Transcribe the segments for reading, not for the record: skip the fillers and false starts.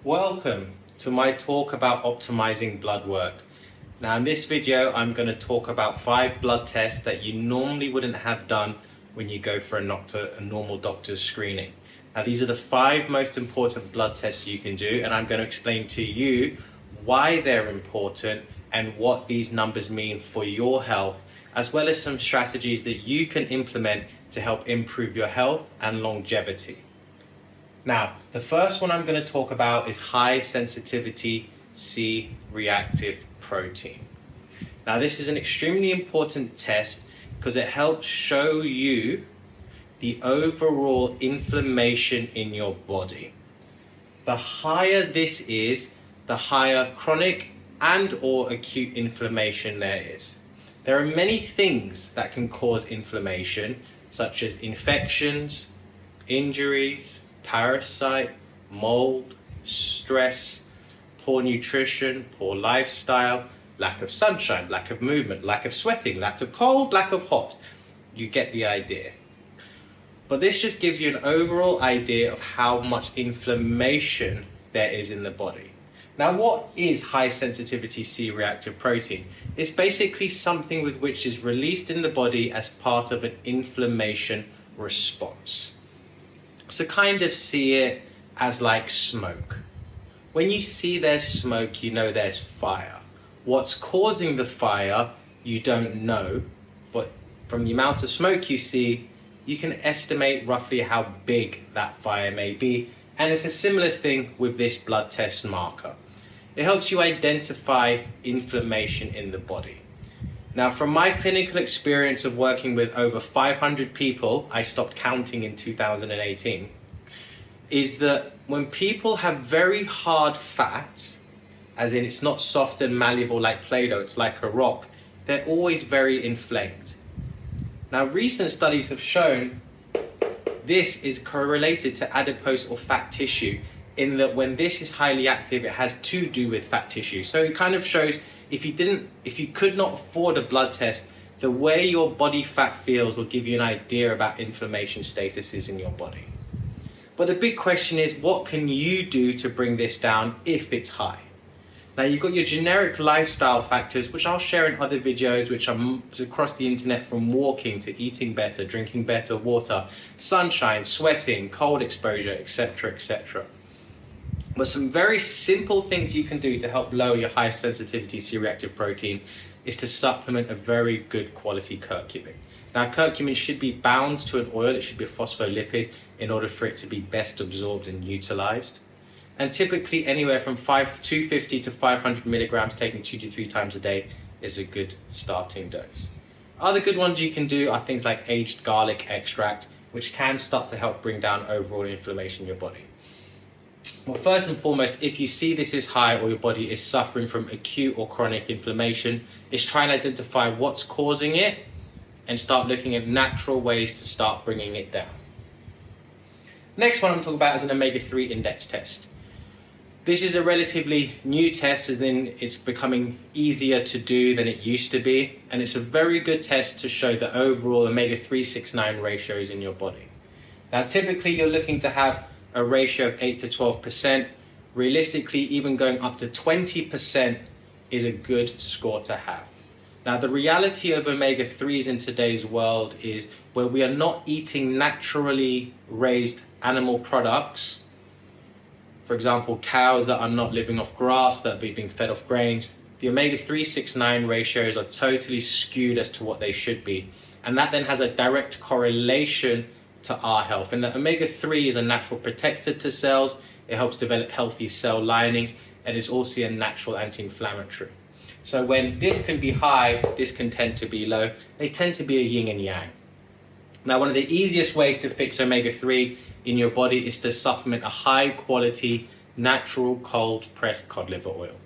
Welcome to my talk about optimizing blood work. Now in this video I'm going to talk about 5 blood tests that you normally wouldn't have done when you go for a normal doctor's screening. Now these are the 5 most important blood tests you can do, and I'm going to explain to you why they're important and what these numbers mean for your health, as well as some strategies that you can implement to help improve your health and longevity. Now, the first one I'm going to talk about is high sensitivity C-reactive protein. Now, this is an extremely important test because it helps show you the overall inflammation in your body. The higher this is, the higher chronic and/or acute inflammation there is. There are many things that can cause inflammation, such as infections, injuries, parasite, mold, stress, poor nutrition, poor lifestyle, lack of sunshine, lack of movement, lack of sweating, lack of cold, lack of hot. You get the idea. But this just gives you an overall idea of how much inflammation there is in the body. Now, what is high sensitivity C-reactive protein? It's basically something with which is released in the body as part of an inflammation response. So kind of see it as like smoke. When you see there's smoke, you know there's fire. What's causing the fire, you don't know, but from the amount of smoke you see, you can estimate roughly how big that fire may be. And it's a similar thing with this blood test marker. It helps you identify inflammation in the body. Now, from my clinical experience of working with over 500 people, I stopped counting in 2018, is that when people have very hard fat, as in it's not soft and malleable like Play-Doh, it's like a rock, they're always very inflamed. Now, recent studies have shown this is correlated to adipose or fat tissue, in that when this is highly active, it has to do with fat tissue. So it kind of shows if you could not afford a blood test, the way your body fat feels will give you an idea about inflammation statuses in your body. But the big question is, what can you do to bring this down if it's high? Now, you've got your generic lifestyle factors, which I'll share in other videos, which are across the internet, from walking to eating better, drinking better water, sunshine, sweating, cold exposure, etc., etc. But some very simple things you can do to help lower your high sensitivity C-reactive protein is to supplement a very good quality curcumin. Now, curcumin should be bound to an oil, it should be a phospholipid in order for it to be best absorbed and utilized. And typically anywhere from 250 to 500 milligrams taken 2 to 3 times a day is a good starting dose. Other good ones you can do are things like aged garlic extract, which can start to help bring down overall inflammation in your body. Well, first and foremost, if you see this is high or your body is suffering from acute or chronic inflammation, is try and identify what's causing it and start looking at natural ways to start bringing it down. Next one I'm talking about is an omega-3 index test. This is a relatively new test, as in it's becoming easier to do than it used to be, and it's a very good test to show the overall omega-3/6/9 ratios in your body. Now, typically you're looking to have a ratio of 8 to 12%. Realistically, even going up to 20% is a good score to have. Now, the reality of omega-3s in today's world is where we are not eating naturally raised animal products, for example, cows that are not living off grass, that are being fed off grains, the omega-3/6/9 ratios are totally skewed as to what they should be. And that then has a direct correlation to our health. And the omega-3 is a natural protector to cells. It helps develop healthy cell linings, and is also a natural anti-inflammatory. So when this can be high, this can tend to be low. They tend to be a yin and yang. Now, one of the easiest ways to fix omega-3 in your body is to supplement a high quality, natural, cold pressed cod liver oil.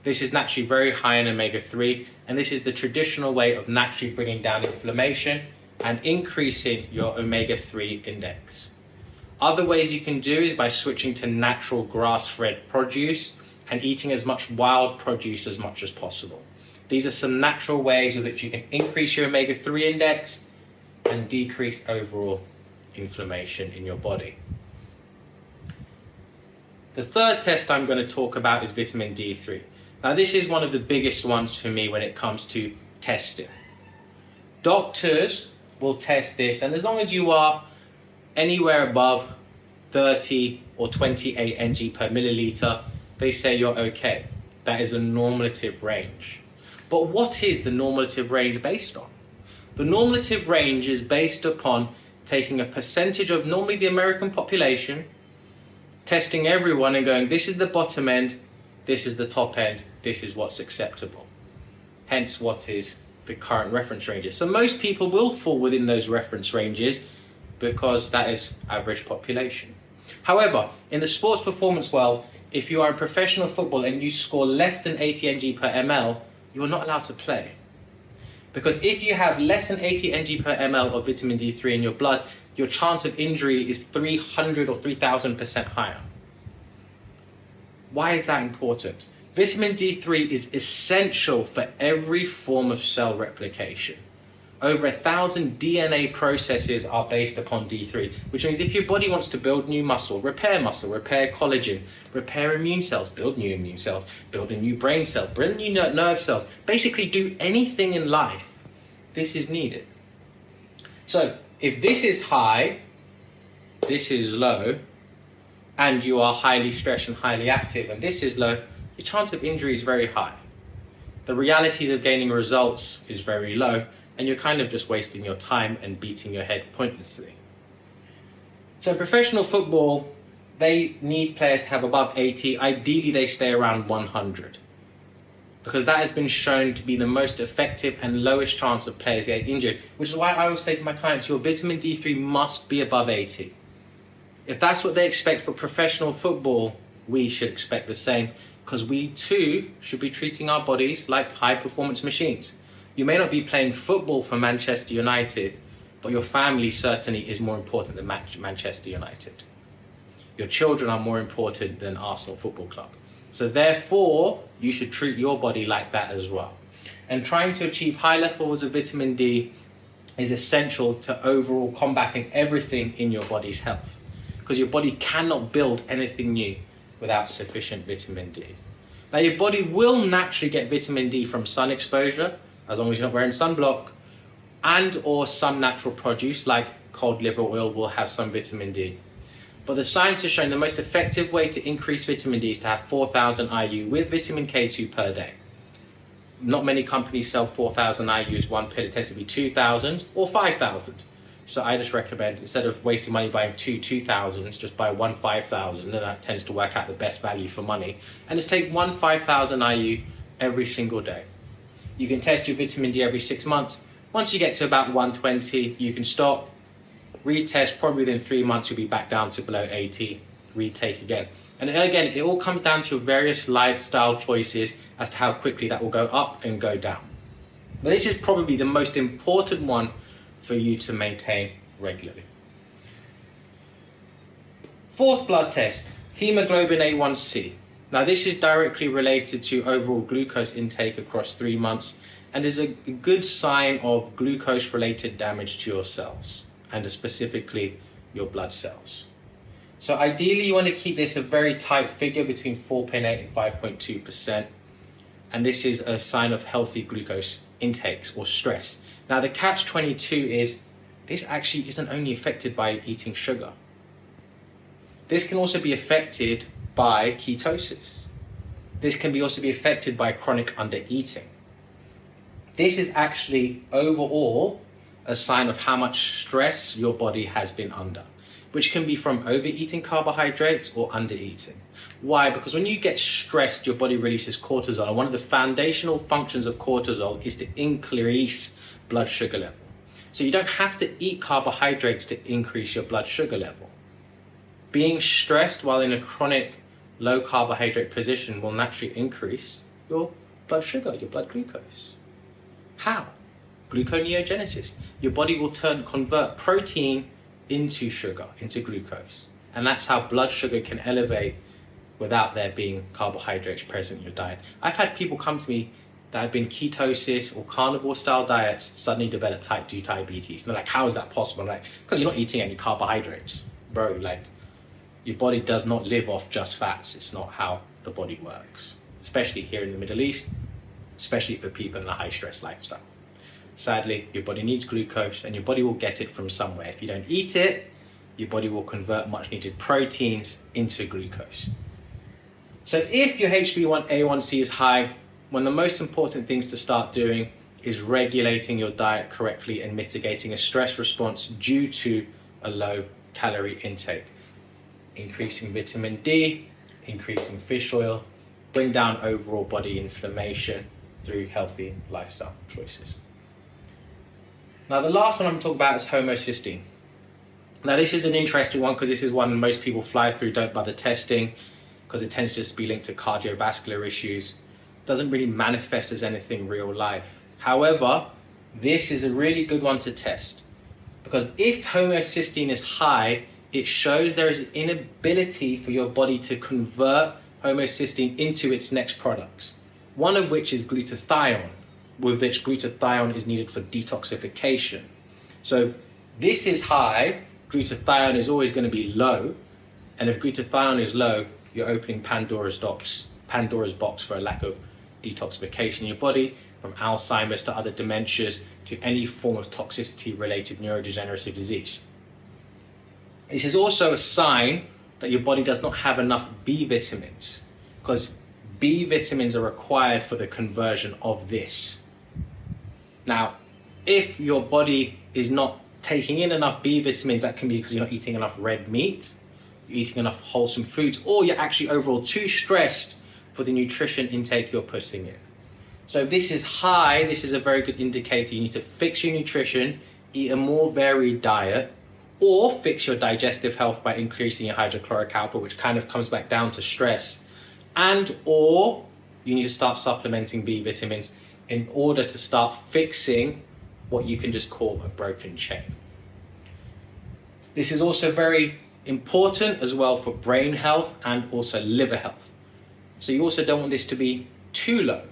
This is naturally very high in omega-3, and this is the traditional way of naturally bringing down inflammation and increasing your omega-3 index. Other ways you can do is by switching to natural grass-fed produce and eating as much wild produce as much as possible. These are some natural ways in which you can increase your omega-3 index and decrease overall inflammation in your body. The third test I'm going to talk about is vitamin D3. Now this is one of the biggest ones for me when it comes to testing. Doctors will test this, and as long as you are anywhere above 30 or 28 ng per milliliter, they say you're okay. That is a normative range. But what is the normative range based on? The normative range is based upon taking a percentage of normally the American population, testing everyone and going, this is the bottom end, this is the top end, this is what's acceptable. Hence what is the current reference ranges. So most people will fall within those reference ranges because that is average population. However, in the sports performance world, if you are in professional football and you score less than 80 ng per ml, you are not allowed to play. Because if you have less than 80 ng per ml of vitamin D3 in your blood, your chance of injury is 300 or 3,000% higher. Why is that important? Vitamin D3 is essential for every form of cell replication. Over 1,000 DNA processes are based upon D3, which means if your body wants to build new muscle, repair collagen, repair immune cells, build new immune cells, build a new brain cell, build new nerve cells, basically do anything in life, this is needed. So if this is high, this is low, and you are highly stressed and highly active, and this is low, your chance of injury is very high. The realities of gaining results is very low, and you're kind of just wasting your time and beating your head pointlessly. So in professional football, they need players to have above 80. Ideally, they stay around 100. Because that has been shown to be the most effective and lowest chance of players getting injured, which is why I always say to my clients, your vitamin D3 must be above 80. If that's what they expect for professional football, we should expect the same, because we too should be treating our bodies like high performance machines. You may not be playing football for Manchester United, but your family certainly is more important than Manchester United. Your children are more important than Arsenal Football Club. So therefore, you should treat your body like that as well. And trying to achieve high levels of vitamin D is essential to overall combating everything in your body's health, because your body cannot build anything new without sufficient vitamin D. Now, your body will naturally get vitamin D from sun exposure, as long as you're not wearing sunblock, and or some natural produce like cod liver oil will have some vitamin D. But the science has shown the most effective way to increase vitamin D is to have 4,000 IU with vitamin K2 per day. Not many companies sell 4,000 IU as one pill. It tends to be 2,000 or 5,000. So I just recommend, instead of wasting money buying two 2,000s, just buy one 5,000, and that tends to work out the best value for money. And just take one 5,000 IU every single day. You can test your vitamin D every 6 months. Once you get to about 120, you can stop, retest. Probably within 3 months, you'll be back down to below 80, retake again. And again, it all comes down to your various lifestyle choices as to how quickly that will go up and go down. But this is probably the most important one for you to maintain regularly. Fourth blood test, hemoglobin A1C. Now this is directly related to overall glucose intake across 3 months and is a good sign of glucose related damage to your cells, and specifically your blood cells. So ideally you want to keep this a very tight figure between 4.8 and 5.2%, and this is a sign of healthy glucose intakes or stress. Now the catch-22 is this actually isn't only affected by eating sugar. This can also be affected by ketosis. This can also be affected by chronic undereating. This is actually overall a sign of how much stress your body has been under, which can be from overeating carbohydrates or undereating. Why? Because when you get stressed, your body releases cortisol, and one of the foundational functions of cortisol is to increase blood sugar level. So you don't have to eat carbohydrates to increase your blood sugar level. Being stressed while in a chronic low carbohydrate position will naturally increase your blood sugar, your blood glucose. How? Gluconeogenesis. Your body will convert protein into sugar, into glucose. And that's how blood sugar can elevate without there being carbohydrates present in your diet. I've had people come to me that have been ketosis or carnivore style diets suddenly develop type 2 diabetes. And they're like, how is that possible? I'm like, because you're not eating any carbohydrates. Bro, like, your body does not live off just fats. It's not how the body works, especially here in the Middle East, especially for people in a high stress lifestyle. Sadly, your body needs glucose and your body will get it from somewhere. If you don't eat it, your body will convert much needed proteins into glucose. So if your HbA1c is high, one of the most important things to start doing is regulating your diet correctly and mitigating a stress response due to a low calorie intake. Increasing vitamin D, increasing fish oil, bring down overall body inflammation through healthy lifestyle choices. Now the last one I'm talking about is homocysteine. Now this is an interesting one because this is one most people fly through, don't bother testing, because it tends to just be linked to cardiovascular issues. Doesn't really manifest as anything real life. However, this is a really good one to test, because if homocysteine is high, it shows there is an inability for your body to convert homocysteine into its next products, one of which is glutathione, with which glutathione is needed for detoxification. So if this is high, glutathione is always going to be low, and if glutathione is low, you're opening Pandora's box for a lack of detoxification in your body, from Alzheimer's to other dementias to any form of toxicity related neurodegenerative disease. This is also a sign that your body does not have enough B vitamins, because B vitamins are required for the conversion of this. Now, if your body is not taking in enough B vitamins, that can be because you're not eating enough red meat, you're eating enough wholesome foods, or you're actually overall too stressed for the nutrition intake you're putting in. So if this is high, this is a very good indicator. You need to fix your nutrition, eat a more varied diet, or fix your digestive health by increasing your hydrochloric output, which kind of comes back down to stress. And or you need to start supplementing B vitamins in order to start fixing what you can just call a broken chain. This is also very important as well for brain health and also liver health. So you also don't want this to be too low.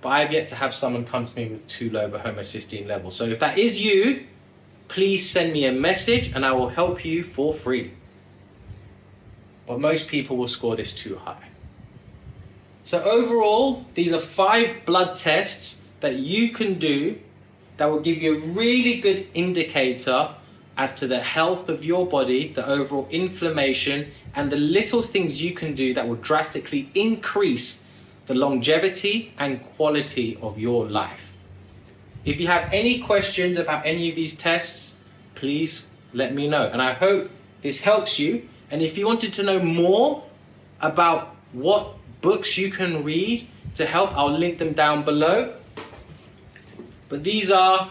But I've yet to have someone come to me with too low of a homocysteine level. So if that is you, please send me a message and I will help you for free. But most people will score this too high. So overall, these are 5 blood tests that you can do that will give you a really good indicator as to the health of your body, the overall inflammation, and the little things you can do that will drastically increase the longevity and quality of your life. If you have any questions about any of these tests, please let me know. And I hope this helps you. And if you wanted to know more about what books you can read to help, I'll link them down below. But these are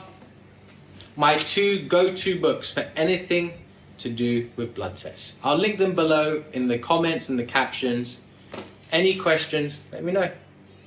my 2 go-to books for anything to do with blood tests. I'll link them below in the comments and the captions. Any questions, let me know.